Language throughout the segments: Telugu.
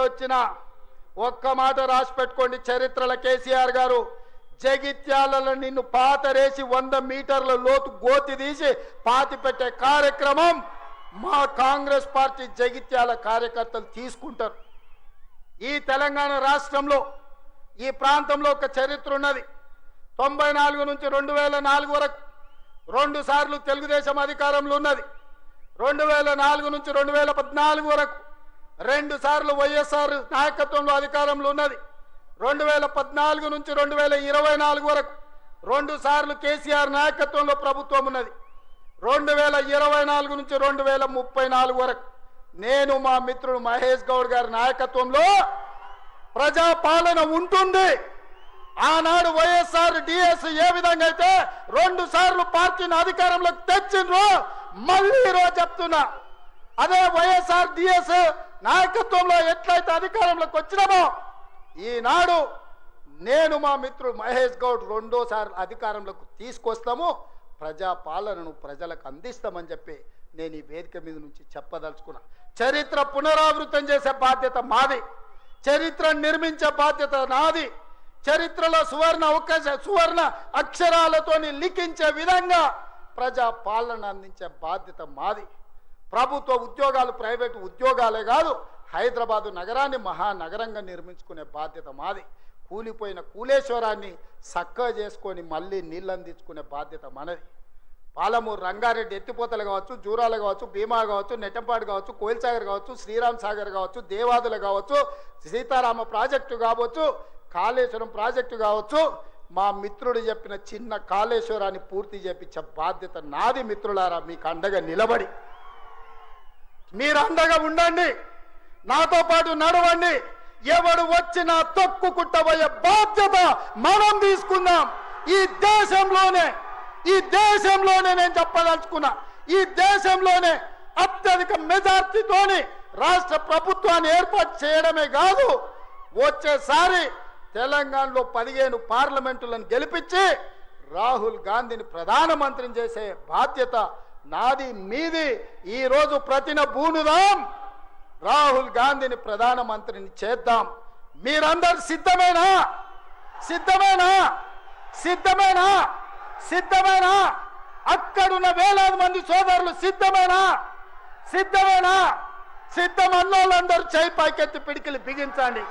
వచ్చినా ఒక్క మాట రాసి పెట్టుకోండి. చరిత్రలో కేసీఆర్ గారు జగిత్యాలలో నిన్ను పాతరేసి 100 మీటర్ల లోతు గోతి తీసి పాతి పెట్టే కార్యక్రమం మా కాంగ్రెస్ పార్టీ జగిత్యాల కార్యకర్తలు తీసుకుంటారు. ఈ తెలంగాణ రాష్ట్రంలో ఈ ప్రాంతంలో ఒక చరిత్ర ఉన్నది. 94 నుంచి 2004 వరకు 2 సార్లు తెలుగుదేశం అధికారంలో ఉన్నది. 2004 నుంచి 2014 వరకు 2 సార్లు వైఎస్ఆర్ నాయకత్వంలో అధికారంలో ఉన్నది. 2014 నుంచి 2024 వరకు 2 సార్లు కేసీఆర్ నాయకత్వంలో ప్రభుత్వం ఉన్నది. 2024 నుంచి 2034 వరకు నేను మా మిత్రుడు మహేష్ గౌడ్ గారి నాయకత్వంలో ప్రజాపాలన ఉంటుంది. ఆనాడు వైఎస్ఆర్ డిఎస్ ఏ విధంగా అయితే 2 సార్లు పార్టీని అధికారంలోకి తెచ్చిండ్రో మళ్ళీ ఈరోజు చెప్తున్నా, అదే వైఎస్ఆర్ డిఎస్ నాయకత్వంలో ఎట్లయితే అధికారంలోకి వచ్చినామో ఈనాడు నేను మా మిత్రుడు మహేష్ గౌడ్ 2సార్లు అధికారంలోకి తీసుకొస్తాము. ప్రజాపాలనను ప్రజలకు అందిస్తామని చెప్పి నేను ఈ వేదిక మీద నుంచి చెప్పదలుచుకున్నా. చరిత్ర పునరావృతం చేసే బాధ్యత మాది, చరిత్ర నిర్మించే బాధ్యత నాది. చరిత్రలో సువర్ణ అక్షరాలతో లిఖించే విధంగా ప్రజాపాలన అందించే బాధ్యత మాది. ప్రభుత్వ ఉద్యోగాలు ప్రైవేటు ఉద్యోగాలే కాదు, హైదరాబాదు నగరాన్ని మహానగరంగా నిర్మించుకునే బాధ్యత మాది. కూలిపోయిన కూలేశ్వరాన్ని చక్కగా చేసుకొని మళ్ళీ నీళ్ళు అందించుకునే బాధ్యత మనది. పాలమూరు రంగారెడ్డి ఎత్తిపోతలు కావచ్చు, జూరాలు కావచ్చు, భీమా కావచ్చు, నెట్టంపాడు కావచ్చు, కోయిల్సాగర్ కావచ్చు, శ్రీరామ్ సాగర్ కావచ్చు, దేవాదులు కావచ్చు, సీతారామ ప్రాజెక్టు కావచ్చు, కాళేశ్వరం ప్రాజెక్టు కావచ్చు, మా మిత్రుడు చెప్పిన చిన్న కాళేశ్వరాన్ని పూర్తి చేపించే బాధ్యత నాది. మిత్రులారా, మీకు అండగా నిలబడి మీరు అండగా ఉండండి, నాతో పాటు నడవండి. ఎవడు వచ్చినా తొక్కుకుంటబోయే బాధ్యత మనం తీసుకుందాం. ఈ దేశంలోనే నేను చెప్పదలుచుకున్నా, ఈ దేశంలోనే అత్యధిక మెజార్టీతోని రాష్ట్ర ప్రభుత్వాన్ని ఏర్పాటు చేయడమే కాదు, వచ్చేసారి తెలంగాణలో 15 పార్లమెంటులను గెలిపించి రాహుల్ గాంధీని ప్రధానమంత్రిని చేసే బాధ్యత నాది, మీది. ఈరోజు ప్రతిన బూనుదాం, రాహుల్ గాంధీని ప్రధానమంత్రిని చేద్దాం. మీరందరూ సిద్ధమేనా? సిద్ధమేనా? సిద్ధమేనా? సిద్ధమేనా? అక్కడున్న వేలాది మంది సోదరులు సిద్ధమేనా? సిద్ధమేనా? సిద్ధమన్నోళ్ళందరూ చేయి పైకెత్తి పిడికిలు బిగించండి.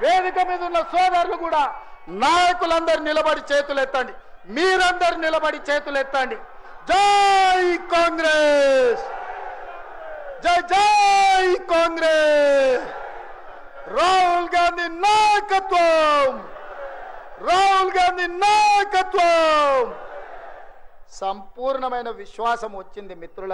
వేదిక మీద ఉన్న సోదరులు కూడా, నాయకులందరూ నిలబడి చేతులు ఎత్తండి. మీరందరూ నిలబడి చేతులు ఎత్తండి. జై కాంగ్రెస్, జై జై కాంగ్రెస్. రాహుల్ గాంధీ నాయకత్వం, రాహుల్ గాంధీ నాయకత్వం. సంపూర్ణమైన విశ్వాసం వచ్చింది మిత్రుల